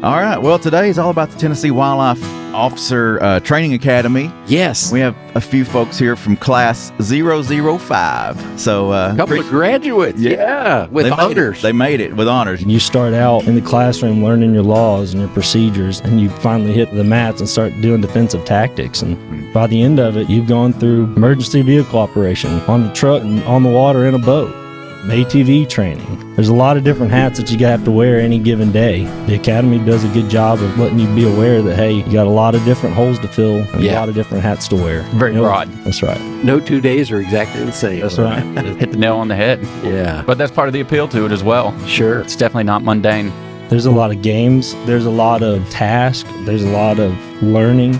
All right. Well, today is all about the Tennessee Wildlife Officer Training Academy. Yes. We have a few folks here from class 005. So a couple of graduates. Yeah. With honors. They made it with honors. You start out in the classroom learning your laws and your procedures, and you finally hit the mats and start doing defensive tactics. And by the end of it, you've gone through emergency vehicle operation on the truck and on the water in a boat. ATV training. There's a lot of different hats that you have to wear any given day. The Academy does a good job of letting you be aware that, hey, you got a lot of different holes to fill and a lot of different hats to wear. Very broad. That's right. No 2 days are exactly the same. That's right. Hit the nail on the head. Yeah. But that's part of the appeal to it as well. Sure. It's definitely not mundane. There's a lot of games. There's a lot of tasks. There's a lot of learning.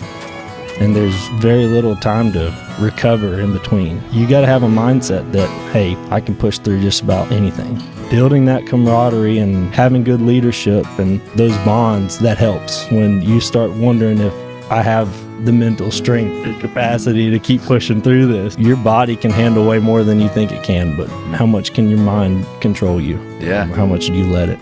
And there's very little time to recover in between. You got to have a mindset that, hey, I can push through just about anything. Building that camaraderie and having good leadership and those bonds, that helps when you start wondering if I have the mental strength and capacity to keep pushing through this. Your body can handle way more than you think it can, but how much can your mind control you? Yeah. How much do you let it?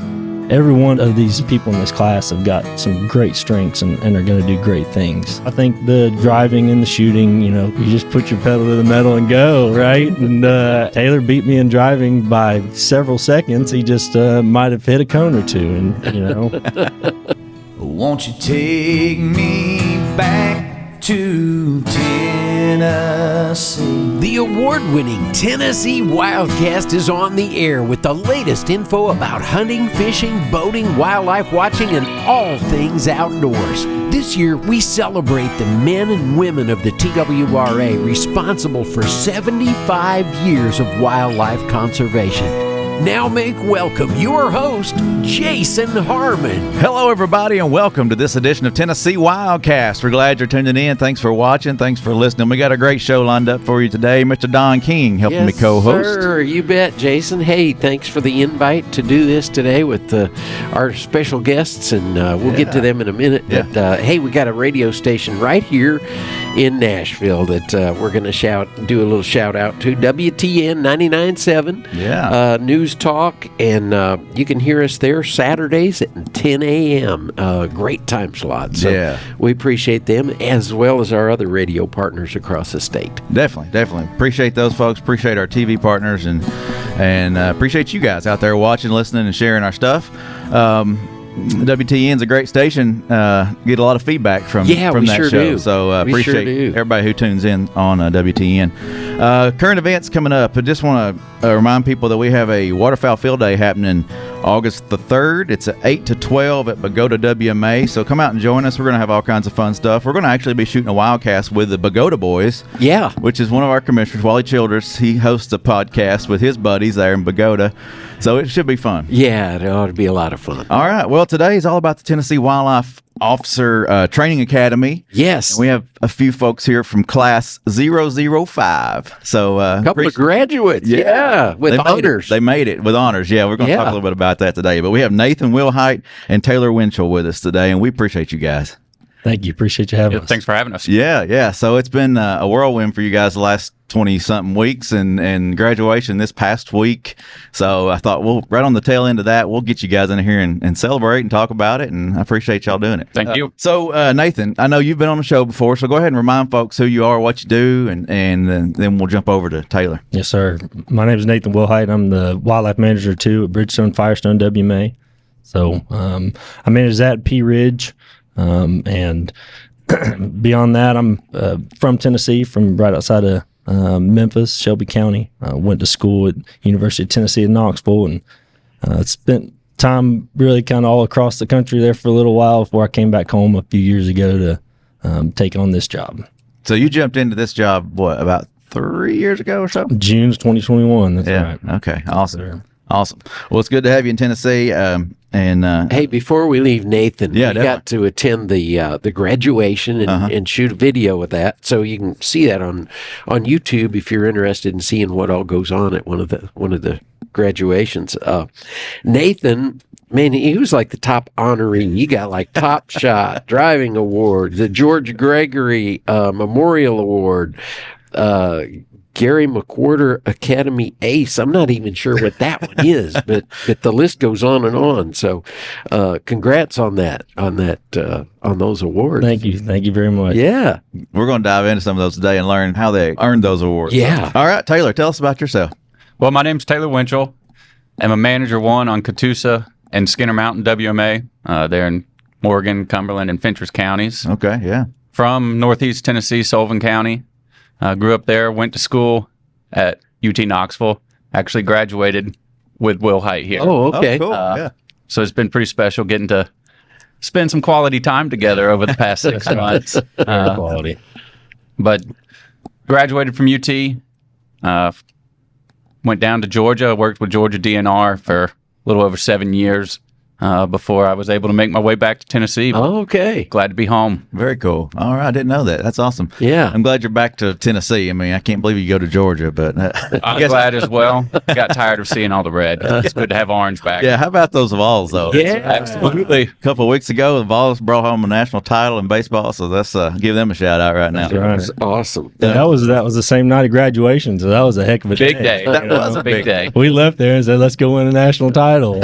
Every one of these people in this class have got some great strengths and are going to do great things. I think the driving and the shooting, you just put your pedal to the metal and go, right? And Taylor beat me in driving by several seconds. He just might have hit a cone or two, and Won't you take me back to Tennessee? The award-winning Tennessee WildCast is on the air with the latest info about hunting, fishing, boating, wildlife watching, and all things outdoors. This year, we celebrate the men and women of the TWRA responsible for 75 years of wildlife conservation. Now make welcome your host, Jason Harmon. Hello, everybody, and welcome to this edition of Tennessee Wildcast. We're glad you're tuning in. Thanks for watching. Thanks for listening. We got a great show lined up for you today. Mr. Don King helping me co-host. Sure, you bet, Jason. Hey, thanks for the invite to do this today with our special guests, and we'll get to them in a minute. Yeah. But hey, we got a radio station right here in Nashville that we're going to do a little shout out to, WTN 99.7. Yeah. News Talk, and you can hear us there Saturdays at 10 a.m. Great time slot. So we appreciate them as well as our other radio partners across the state. Definitely. Appreciate those folks. Appreciate our TV partners, and appreciate you guys out there watching, listening, and sharing our stuff. WTN's a great station. Get a lot of feedback from that sure show. Do. So appreciate everybody who tunes in on WTN. Current events coming up. I just want to remind people that we have a Waterfowl Field Day happening August the 3rd. It's at 8 to 12 at Bogota WMA. So come out and join us. We're going to have all kinds of fun stuff. We're going to actually be shooting a Wildcast with the Bogota Boys. Yeah. Which is one of our commissioners, Wally Childress. He hosts a podcast with his buddies there in Bogota. So it should be fun. Yeah, it ought to be a lot of fun. All right. Well, today is all about the Tennessee Wildlife Officer Training Academy. Yes. And we have a few folks here from class 005. So a couple of graduates. Yeah. With honors. They made it with honors. Yeah. We're going to talk a little bit about that today. But we have Nathan Wilhite and Taylor Winchell with us today, and we appreciate you guys. Thank you. Appreciate you having us. Thanks for having us. Yeah. So it's been a whirlwind for you guys the last 20-something weeks and graduation this past week. So I thought, well, right on the tail end of that, we'll get you guys in here and celebrate and talk about it. And I appreciate y'all doing it. Thank you. So, Nathan, I know you've been on the show before, so go ahead and remind folks who you are, what you do, and then we'll jump over to Taylor. Yes, sir. My name is Nathan Wilhite. I'm the wildlife manager, too, at Bridgestone Firestone WMA. So I manage that at Pea Ridge. And beyond that, I'm from Tennessee, from right outside of Memphis, Shelby County. Went to school at University of Tennessee in Knoxville, and spent time really kind of all across the country there for a little while before I came back home a few years ago to take on this job. So you jumped into this job, what, about 3 years ago or so? June 2021. That's right. Okay. Awesome. Awesome. Well, it's good to have you in Tennessee. Hey, before we leave, Nathan, we definitely got to attend the graduation and shoot a video with that, so you can see that on YouTube if you're interested in seeing what all goes on at one of the graduations. Nathan, man, he was like the top honoree. He got like Top Shot, Driving Award, the George Gregory Memorial Award, Gary McWhorter Academy Ace. I'm not even sure what that one is, but the list goes on and on. So, congrats on those awards. Thank you very much. Yeah. We're going to dive into some of those today and learn how they earned those awards. Yeah. All right, Taylor, tell us about yourself. Well, my name's Taylor Winchell. I'm a manager one on Catoosa and Skinner Mountain WMA. There in Morgan, Cumberland, and Fentress counties. Okay, yeah. From Northeast Tennessee, Sullivan County. Grew up there, went to school at UT Knoxville. Actually graduated with Wilhite here. Oh, okay. Oh, cool. Yeah. So it's been pretty special getting to spend some quality time together over the past 6 months. Quality. But graduated from UT, went down to Georgia, worked with Georgia DNR for a little over 7 years before I was able to make my way back to Tennessee. Okay. Glad to be home. Very cool. All right, I didn't know that. That's awesome. Yeah. I'm glad you're back to Tennessee. I mean, I can't believe you go to Georgia, but I'm glad as well. Got tired of seeing all the red. It's good to have orange back. yeah. How about those Vols though? Yeah. Absolutely. A couple of weeks ago, the Vols brought home a national title in baseball, so let's give them a shout out right now. That's right. That's awesome. That was the same night of graduation, so that was a heck of a Big day. That was a big day. We left there and said, "Let's go win a national title."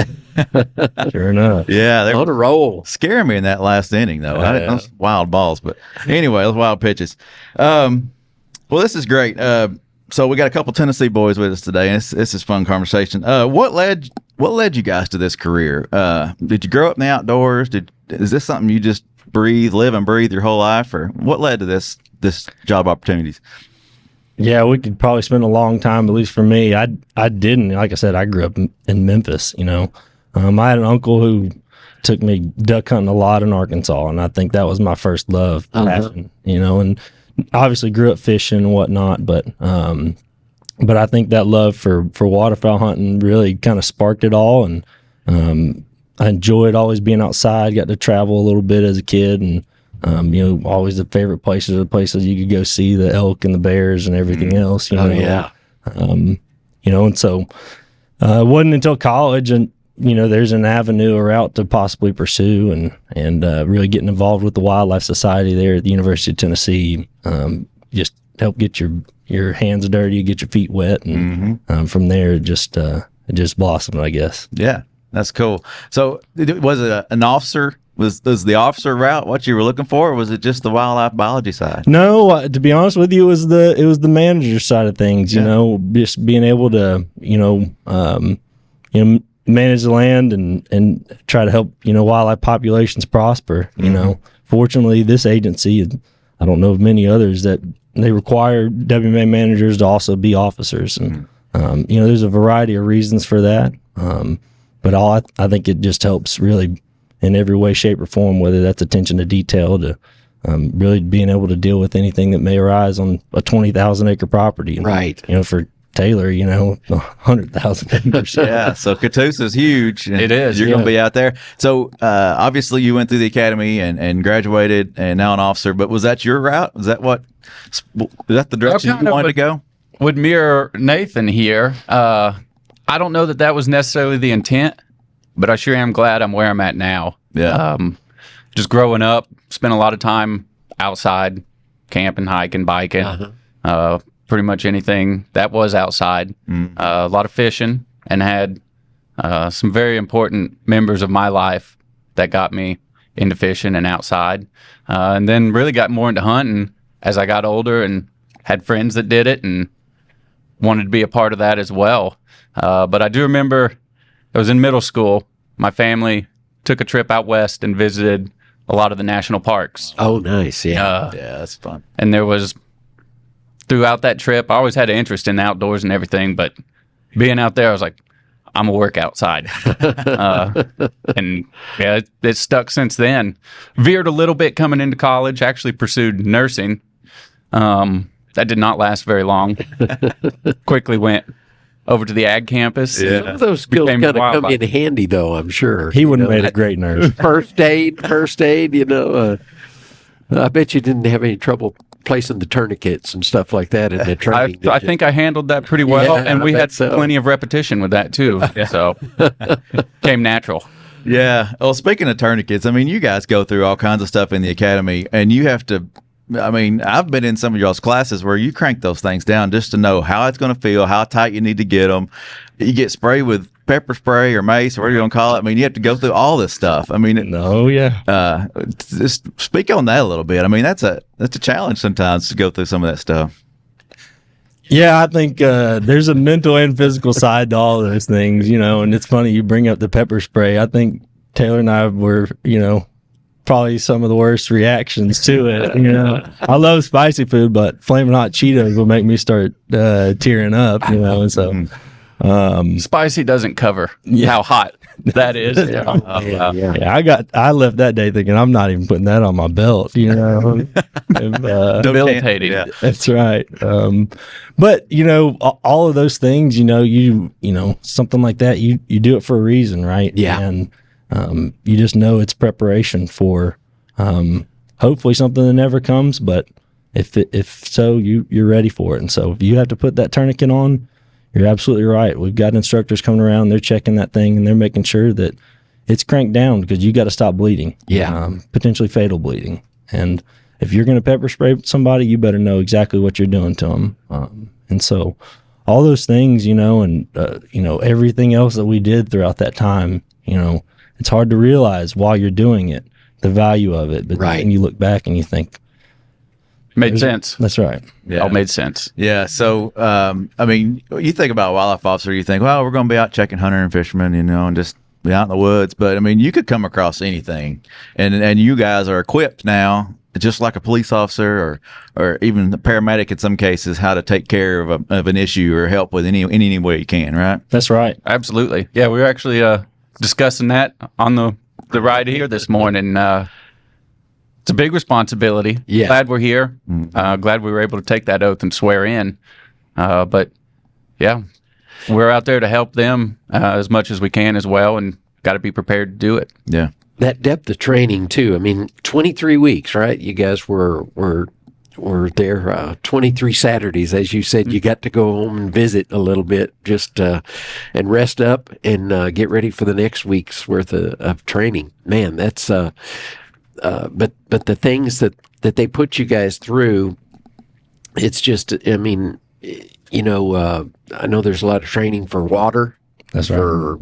Sure enough. Yeah, they're On a roll. scaring me in that last inning though. Yeah. Those wild balls, but anyway, those wild pitches. Well, this is great. So we got a couple Tennessee boys with us today, and this is fun conversation. What led you guys to this career? Did you grow up in the outdoors? Is this something you just live and breathe your whole life, or what led to this job opportunities? Yeah, we could probably spend a long time. At least for me, I didn't. Like I said, I grew up in Memphis. I had an uncle who took me duck hunting a lot in Arkansas, and I think that was my first love, passion. And obviously grew up fishing and whatnot, but I think that love for waterfowl hunting really kind of sparked it all, and I enjoyed always being outside. Got to travel a little bit as a kid, and always the favorite places are the places you could go see the elk and the bears and everything else. Yeah. And so it wasn't until college, and there's an avenue, a route to possibly pursue, and really getting involved with the Wildlife Society there at the University of Tennessee. Just help get your hands dirty, get your feet wet, and from there it just blossomed, I guess. Yeah, that's cool. So was it an officer? Was the officer route what you were looking for, or was it just the wildlife biology side? No, to be honest with you, it was the manager side of things. Just being able to manage the land and try to help wildlife populations prosper. Fortunately, this agency, I don't know of many others, that they require WMA managers to also be officers, and there's a variety of reasons for that. But I think it just helps really in every way, shape, or form, whether that's attention to detail to really being able to deal with anything that may arise on a 20,000 acre property. And, Right. For Taylor, 100,000 acres. Yeah, so Catoosa is huge. And It is, You're going to be out there. So obviously you went through the academy and graduated and now an officer, but was that your route? Is that the direction you wanted to go? Would mirror Nathan here. I don't know that was necessarily the intent, but I sure am glad I'm where I'm at now. Yeah. Just growing up, spent a lot of time outside, camping, hiking, biking, pretty much anything that was outside. A lot of fishing, and had some very important members of my life that got me into fishing and outside. And then really got more into hunting as I got older and had friends that did it and wanted to be a part of that as well. But I do remember I was in middle school. My family took a trip out west and visited a lot of the national parks. Oh, nice. Yeah. Yeah, that's fun. And there was, throughout that trip, I always had an interest in outdoors and everything, but being out there, I was like, I'm going to work outside. And yeah, it's stuck since then. Veered a little bit coming into college, actually pursued nursing. That did not last very long. Quickly went over to the ag campus. Some of those skills Became kind of come wildlife. in handy, though, I'm sure. He wouldn't have made a great nurse. First aid, I bet you didn't have any trouble placing the tournaments and stuff like that in the training. I think I handled that pretty well, Yeah, and we I had bet so. plenty of repetition with that too. So came natural. Yeah. Well, speaking of tourniquets, I mean, you guys go through all kinds of stuff in the academy, and you have to I mean, I've been in some of y'all's classes where you crank those things down just to know how it's going to feel, how tight you need to get them. You get sprayed with pepper spray or mace or whatever you're going to call it. I mean, you have to go through all this stuff. I mean, just speak on that a little bit. I mean, that's a challenge sometimes to go through some of that stuff. Yeah, I think there's a mental and physical side to all of those things, and it's funny you bring up the pepper spray. I think Taylor and I were, probably some of the worst reactions to it. I love spicy food, but Flamin' Hot Cheetos will make me start tearing up, and so. Spicy doesn't cover how hot that is. I left that day thinking I'm not even putting that on my belt, Debilitating. Yeah. That's right. But all of those things, something like that, you do it for a reason, right? Yeah. And you just know it's preparation for hopefully something that never comes, but if so, you're ready for it. And so if you have to put that tourniquet on, you're absolutely right. We've got instructors coming around, they're checking that thing and they're making sure that it's cranked down because you got to stop bleeding. Yeah. Potentially fatal bleeding. And if you're going to pepper spray somebody, you better know exactly what you're doing to them. And so all those things, and everything else that we did throughout that time, it's hard to realize while you're doing it, the value of it. But then you look back and you think, made sense. That's right. Yeah. All made sense. Yeah. So, I mean, you think about a wildlife officer, you think, well, we're going to be out checking hunter and fishermen, and just be out in the woods. But I mean, you could come across anything, and you guys are equipped now, just like a police officer or even a paramedic in some cases, how to take care of an issue or help with any way you can. Right. That's right. Absolutely. Yeah, we were actually discussing that on the ride here this morning. It's a big responsibility. Yeah. Glad we're here. Glad we were able to take that oath and swear in. But yeah, we're out there to help them as much as we can as well, and got to be prepared to do it. Yeah. That depth of training too. I mean, 23 weeks, right? You guys were there 23 Saturdays, as you said. You got to go home and visit a little bit, just and rest up and get ready for the next week's worth of training. Man, that's but the things that they put you guys through, it's just, I mean, I know there's a lot of training for water. That's right. For,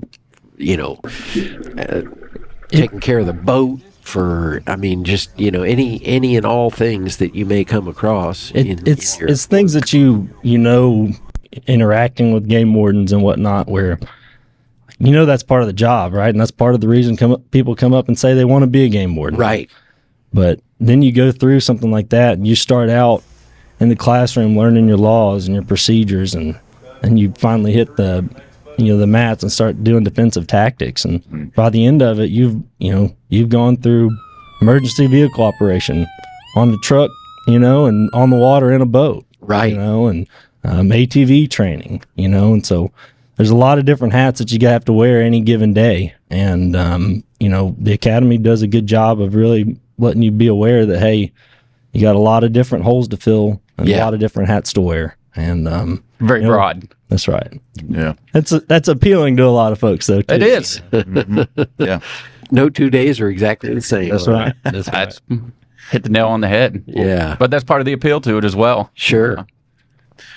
taking care of the boat, for, I mean, just, any and all things that you may come across. It's things that interacting with game wardens and whatnot, where that's part of the job, right? And that's part of the reason people come up and say they want to be a game warden. Right. But then you go through something like that, and you start out in the classroom learning your laws and your procedures, and you finally hit the mats and start doing defensive tactics. And by the end of it, you've gone through emergency vehicle operation on the truck, and on the water in a boat. Right. And ATV training, and so there's a lot of different hats that you have to wear any given day. And, the Academy does a good job of really letting you be aware that, hey, you got a lot of different holes to fill and a lot of different hats to wear. And Very broad. That's right. Yeah. That's appealing to a lot of folks, though, too. It is. Yeah. No 2 days are exactly the same. That's right. That's hit the nail on the head. Yeah. But that's part of the appeal to it as well. Sure.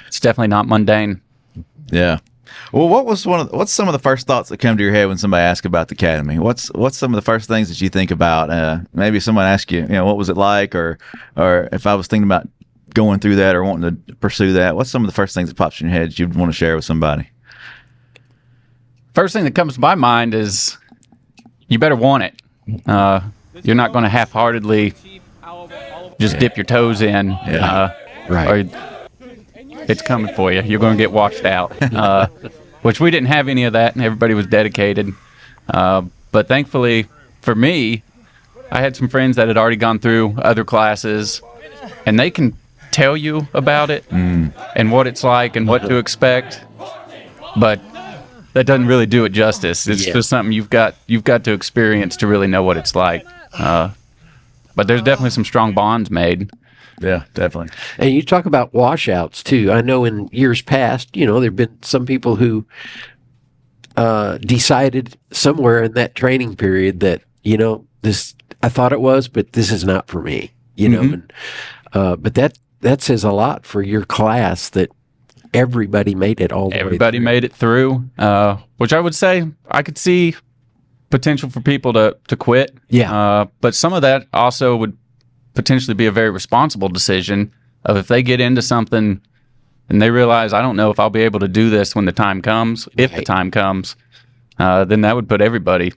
It's definitely not mundane. Yeah. Well, what's some of the first thoughts that come to your head when somebody asks about the Academy? What's some of the first things that you think about? Maybe someone asks you, what was it like, or if I was thinking about going through that or wanting to pursue that, what's some of the first things that pops in your head that you'd want to share with somebody? First thing that comes to my mind is you better want it. You're not going to half-heartedly just dip your toes in. Right. Or it's coming for you. You're going to get washed out. Which we didn't have any of that, and everybody was dedicated. But thankfully, for me, I had some friends that had already gone through other classes, and they can tell you about it and what it's like and what to expect. But that doesn't really do it justice. It's just something you've got to experience to really know what it's like. But there's definitely some strong bonds made. Yeah, definitely. And you talk about washouts too. I know in years past, there've been some people who decided somewhere in that training period that, this, I thought it was, but this is not for me, and But that says a lot for your class that everybody made it all the way through. Everybody made it through, which I would say I could see potential for people to quit. Yeah. But some of that also would potentially be a very responsible decision of if they get into something and they realize, I don't know if I'll be able to do this when the time comes, if the time comes, then that would put everybody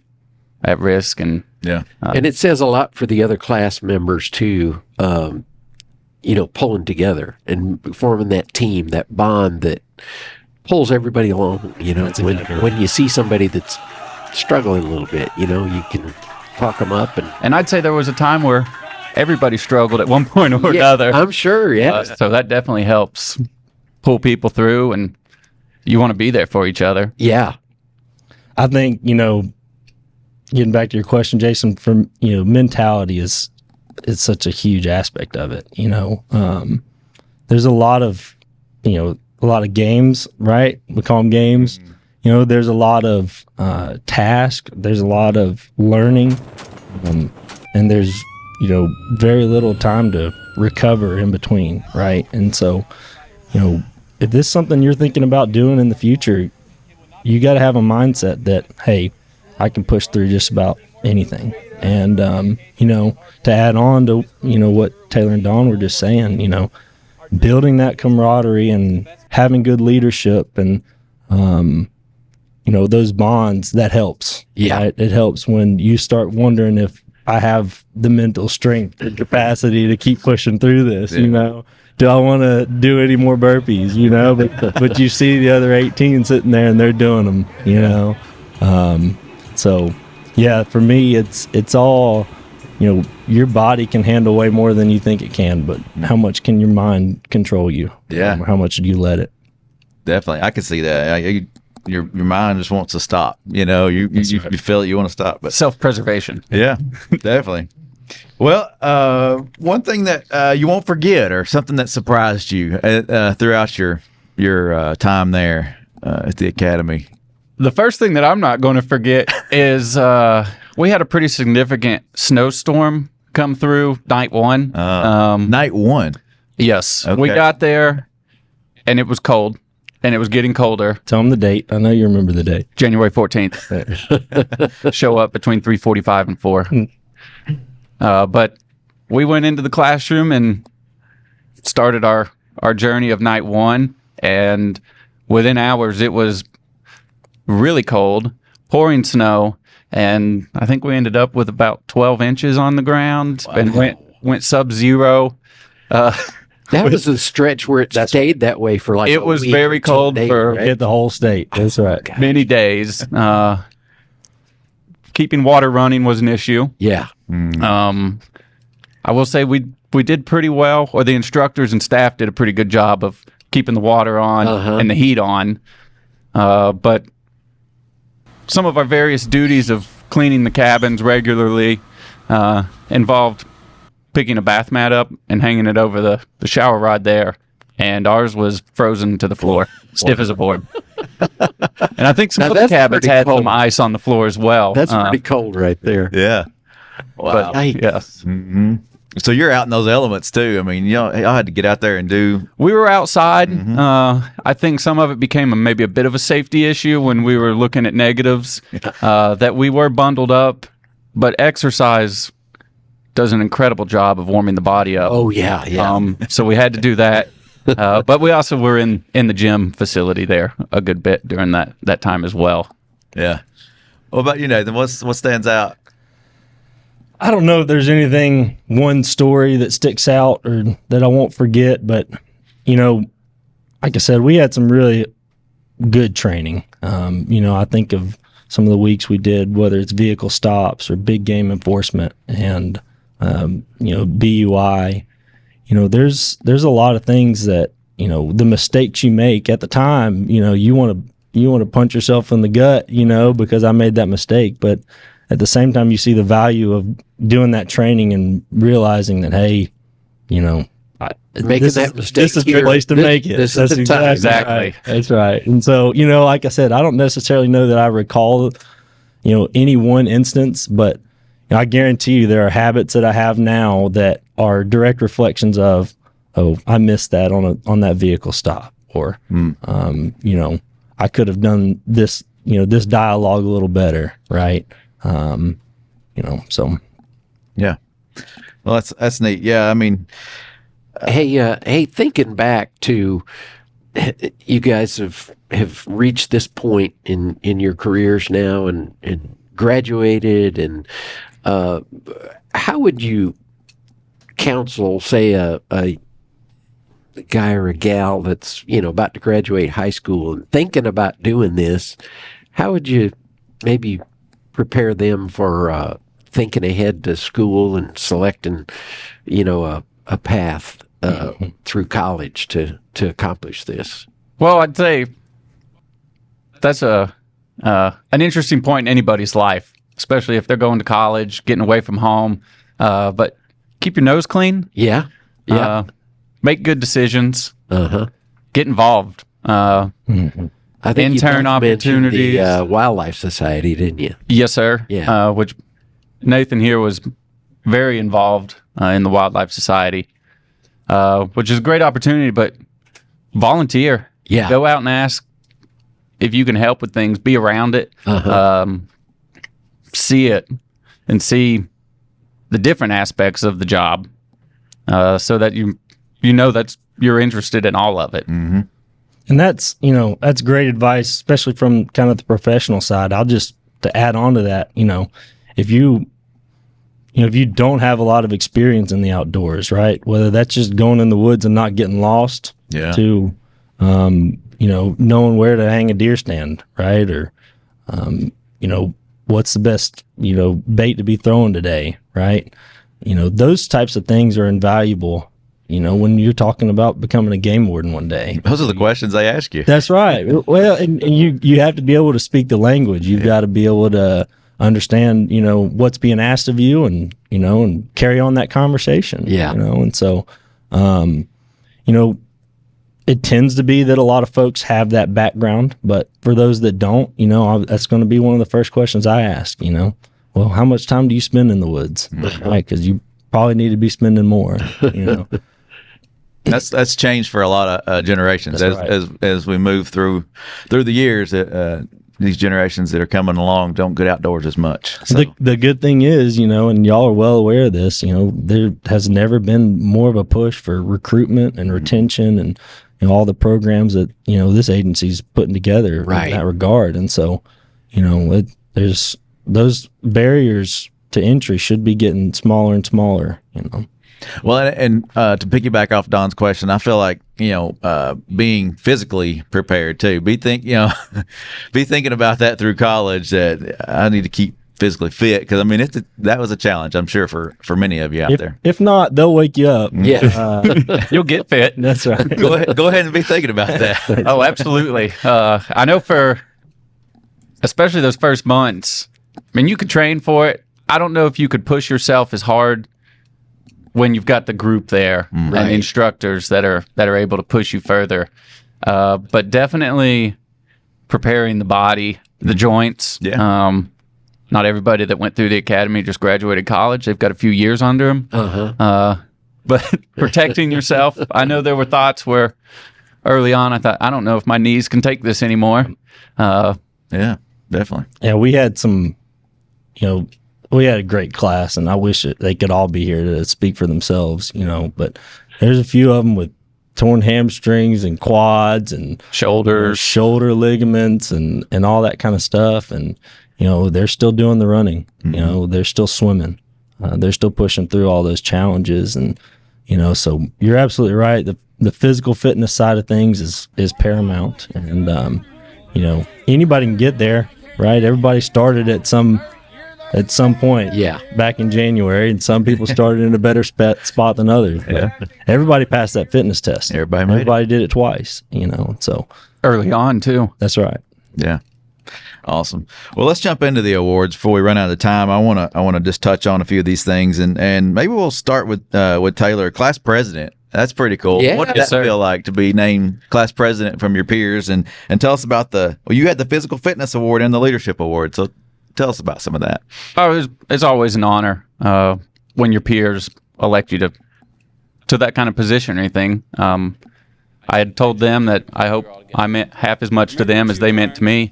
at risk. And and it says a lot for the other class members too, pulling together and forming that team, that bond that pulls everybody along. When you see somebody that's struggling a little bit, you can talk them up. And I'd say there was a time where everybody struggled at one point or another. I'm sure, yeah. So that definitely helps pull people through, and you want to be there for each other. Yeah. I think, getting back to your question, Jason, from, mentality is such a huge aspect of it. There's a lot of games, right? We call them games. There's a lot of task. There's a lot of learning, and there's very little time to recover in between, right? And so, if this is something you're thinking about doing in the future, you got to have a mindset that, hey, I can push through just about anything. And to add on to what Taylor and Dawn were just saying, building that camaraderie and having good leadership and those bonds, that helps. Yeah. Right? It helps when you start wondering if I have the mental strength and capacity to keep pushing through this. Do I want to do any more burpees? But you see the other 18 sitting there and they're doing them. So yeah, for me, it's all, your body can handle way more than you think it can, but how much can your mind control you? Yeah. How much do you let it? Definitely. I can see that. Your mind just wants to stop. You feel it, you want to stop. But Self-preservation. yeah, definitely. Well, one thing that you won't forget, or something that surprised you throughout your time there at the academy. The first thing that I'm not going to forget is we had a pretty significant snowstorm come through night one. Night one? Yes. Okay. We got there, and it was cold, and it was getting colder. Tell them the date. I know you remember the date. January 14th. Show up between 3:45 and 4. But we went into the classroom and started our journey of night one, and within hours it was really cold, pouring snow, and I think we ended up with about 12 inches on the ground. Wow. And went sub-zero. That was a stretch where it stayed that way for like it was week very cold days, for right? The whole state. That's right. Many days. Keeping water running was an issue. Yeah. I will say we did pretty well, or the instructors and staff did a pretty good job of keeping the water on and the heat on. But some of our various duties of cleaning the cabins regularly involved picking a bath mat up and hanging it over the shower rod there. And ours was frozen to the floor, stiff as a board. And I think some other cabins had some ice on the floor as well. That's pretty cold right there. Yeah. Wow. But, yes. Mm-hmm. So you're out in those elements too. I mean, I had to get out there and do. We were outside. I think some of it became maybe a bit of a safety issue when we were looking at negatives, that we were bundled up, but exercise does an incredible job of warming the body up. Oh, yeah. So we had to do that. But we also were in the gym facility there a good bit during that time as well. Yeah. What about you, Nathan? What stands out? I don't know if there's one story that sticks out or that I won't forget, but, like I said, we had some really good training. I think of some of the weeks we did, whether it's vehicle stops or big game enforcement and, BUI. There's a lot of things that, the mistakes you make at the time, you want to punch yourself in the gut, because I made that mistake. But at the same time, you see the value of doing that training and realizing that, hey, making that mistake. This is the place to make it. This is the time. Exactly. Right. That's right. And so, like I said, I don't necessarily know that I recall, any one instance, but, I guarantee you there are habits that I have now that are direct reflections of, oh, I missed that on that vehicle stop, or I could have done this, this dialogue a little better, right? So Yeah. Well, that's neat. Yeah, I mean, Hey, thinking back to you guys have reached this point in your careers now and graduated, and how would you counsel, say, a guy or a gal that's about to graduate high school and thinking about doing this? How would you maybe prepare them for thinking ahead to school and selecting a path through college to accomplish this? Well, I'd say that's an interesting point in anybody's life, especially if they're going to college, getting away from home. But keep your nose clean. Yeah. Make good decisions. Get involved. I think intern opportunities. The Wildlife Society, didn't you? Yes, sir. Yeah. Which Nathan here was very involved in the Wildlife Society, which is a great opportunity. But volunteer. Yeah. Go out and ask if you can help with things. Be around it. See it and see the different aspects of the job, so that you're interested in all of it. Mm-hmm. And that's great advice, especially from kind of the professional side. I'll just, to add on to that, if you don't have a lot of experience in the outdoors, right? Whether that's just going in the woods and not getting lost, to knowing where to hang a deer stand, right? Or what's the best bait to be throwing today, right? Those types of things are invaluable. When you're talking about becoming a game warden one day. Those are the questions they ask you. That's right. Well, and you have to be able to speak the language. You've got to be able to understand, what's being asked of you, and and carry on that conversation. Yeah. And so, it tends to be that a lot of folks have that background, but for those that don't, that's going to be one of the first questions I ask. Well, how much time do you spend in the woods? Right, because you probably need to be spending more. That's changed for a lot of generations. As we move through the years. These generations that are coming along don't get outdoors as much. So. The good thing is, and y'all are well aware of this, there has never been more of a push for recruitment and retention and all the programs that this agency's putting together in that regard. And so, there's those barriers to entry should be getting smaller and smaller. Well, and to piggyback off Don's question, I feel like being physically prepared too. Be thinking about that through college, that I need to keep physically fit, because I mean that was a challenge, I'm sure, for many of you out there. If not, they'll wake you up. Yeah, you'll get fit. That's right. Go ahead and be thinking about that. Oh, absolutely. I know for especially those first months. I mean, you could train for it. I don't know if you could push yourself as hard when you've got the group there and instructors that are able to push you further. But definitely preparing the body, the joints. Yeah. Not everybody that went through the academy just graduated college. They've got a few years under them. But protecting yourself. I know there were thoughts where early on I thought, I don't know if my knees can take this anymore. Yeah, definitely. Yeah, we had some, we had a great class, and I wish they could all be here to speak for themselves, but there's a few of them with torn hamstrings and quads and shoulders, shoulder ligaments and all that kind of stuff. And, they're still doing the running, they're still swimming, they're still pushing through all those challenges. And, so you're absolutely right. The physical fitness side of things is paramount. And, anybody can get there, right? Everybody started at some point back in January, and some people started in a better spot than others. Everybody passed that fitness test. Everybody did it twice, so early on too. That's right. Yeah. Awesome. Well, let's jump into the awards before we run out of time. I want to just touch on a few of these things, and maybe we'll start with Taylor, class president. That's pretty cool. Yeah. What does that feel like to be named class president from your peers? And tell us about you had the physical fitness award and the leadership award. So Tell us about some of that. Oh, it's always an honor when your peers elect you to that kind of position or anything. I had told them that I hope I meant half as much to them as they meant to me.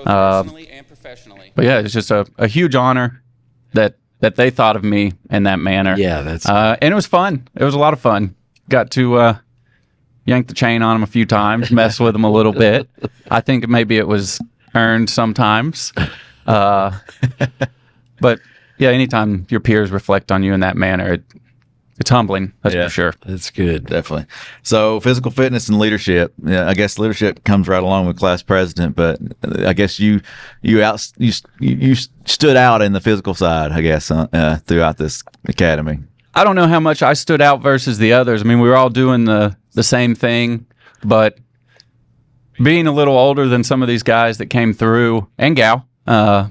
But yeah, it's just a huge honor that they thought of me in that manner. Yeah, that's and it was fun. It was a lot of fun. Got to yank the chain on them a few times, mess with them a little bit. I think maybe it was earned sometimes. But yeah, anytime your peers reflect on you in that manner, it's humbling, that's for sure. That's good. Definitely. So physical fitness and leadership. Yeah, I guess leadership comes right along with class president, but I guess you stood out in the physical side, I guess, throughout this academy. I don't know how much I stood out versus the others. I mean, we were all doing the same thing, but being a little older than some of these guys that came through, and gal, I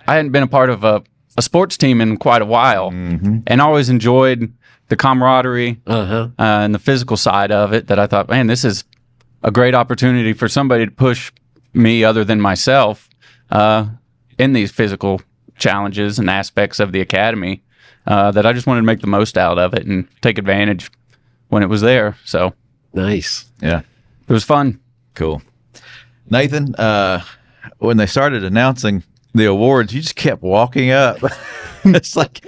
hadn't been a part of a sports team in quite a while, and always enjoyed the camaraderie and the physical side of it, that I thought, man, this is a great opportunity for somebody to push me other than myself in these physical challenges and aspects of the academy, that I just wanted to make the most out of it and take advantage when it was there. So nice. Yeah. It was fun. Cool. Nathan, when they started announcing the awards, you just kept walking up. It's like,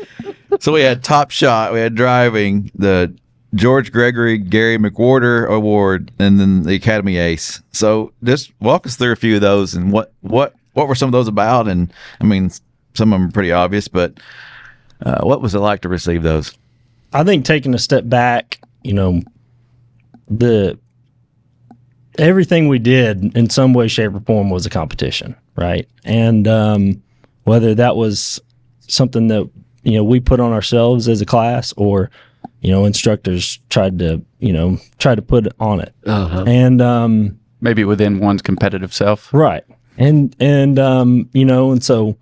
so we had Top Shot, we had driving, the George Gregory Gary McWhorter Award, and then the Academy Ace. So just walk us through a few of those, and what were some of those about? And I mean, some of them are pretty obvious, but what was it like to receive those? I think taking a step back, everything we did in some way, shape, or form was a competition, right? And whether that was something that we put on ourselves as a class, or instructors tried to put on it, and maybe within one's competitive self, right? And so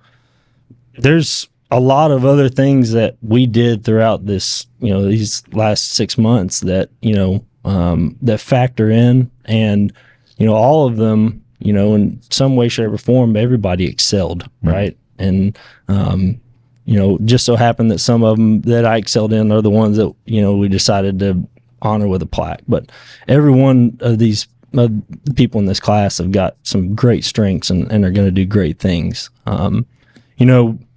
there's a lot of other things that we did throughout this, these last 6 months that that factor in, and all of them, in some way, shape, or form, everybody excelled, right? And just so happened that some of them that I excelled in are the ones that we decided to honor with a plaque. But every one of these people in this class have got some great strengths and are going to do great things.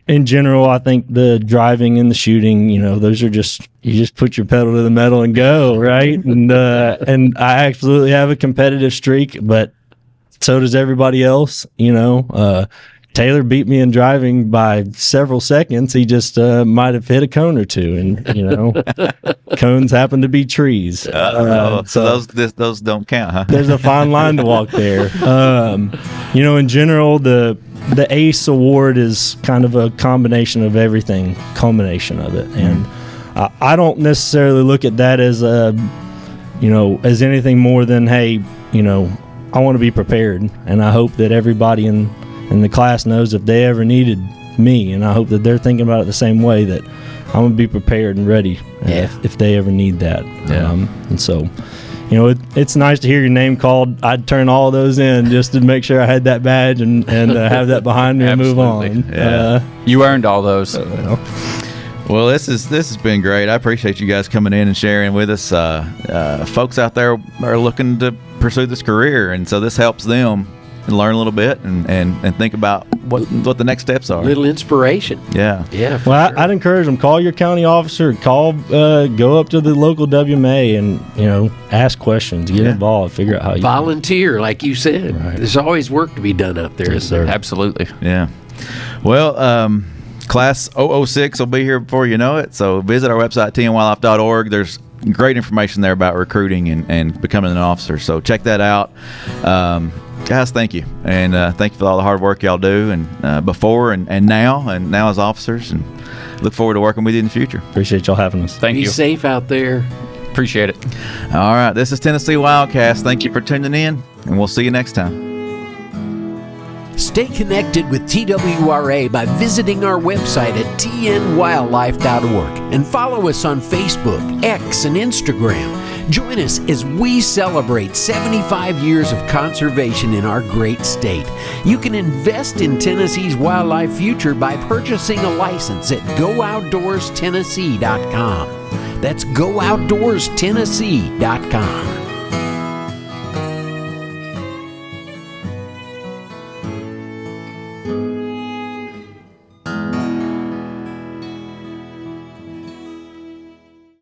In general, I think the driving and the shooting, those are just, you just put your pedal to the metal and go, right? And I absolutely have a competitive streak, but so does everybody else. Taylor beat me in driving by several seconds. He just might have hit a cone or two, and cones happen to be trees. So those don't count, huh? There's a fine line to walk there. In general, the ACE award is kind of a combination of everything, culmination of it, and I don't necessarily look at that as as anything more than, hey, I want to be prepared, and I hope that everybody in the class knows if they ever needed me, and I hope that they're thinking about it the same way, that I'm going to be prepared and ready if they ever need that. Yeah. And so, it's nice to hear your name called. I'd turn all those in just to make sure I had that badge and have that behind me and move on. Yeah. You earned all those. Well, this has been great. I appreciate you guys coming in and sharing with us. Folks out there are looking to pursue this career, and so this helps them learn a little bit and think about what the next steps are. A little inspiration. Yeah. Well, sure. I'd encourage them, call your county officer, go up to the local WMA and, ask questions, get involved, figure out how you volunteer, like you said. Right. There's always work to be done out there. Yes, sir. Absolutely. Yeah. Well, Class 006 will be here before you know it, so visit our website, tnwildlife.org. There's great information there about recruiting and becoming an officer, so check that out. Guys, thank you, and thank you for all the hard work y'all do, and before and now as officers, and look forward to working with you in the future. Appreciate y'all having us. Thank you. Be safe out there. Appreciate it. All right, this is Tennessee WildCast. Thank you for tuning in, and we'll see you next time. Stay connected with TWRA by visiting our website at tnwildlife.org and follow us on Facebook, X, and Instagram. Join us as we celebrate 75 years of conservation in our great state. You can invest in Tennessee's wildlife future by purchasing a license at GoOutdoorsTennessee.com. That's GoOutdoorsTennessee.com.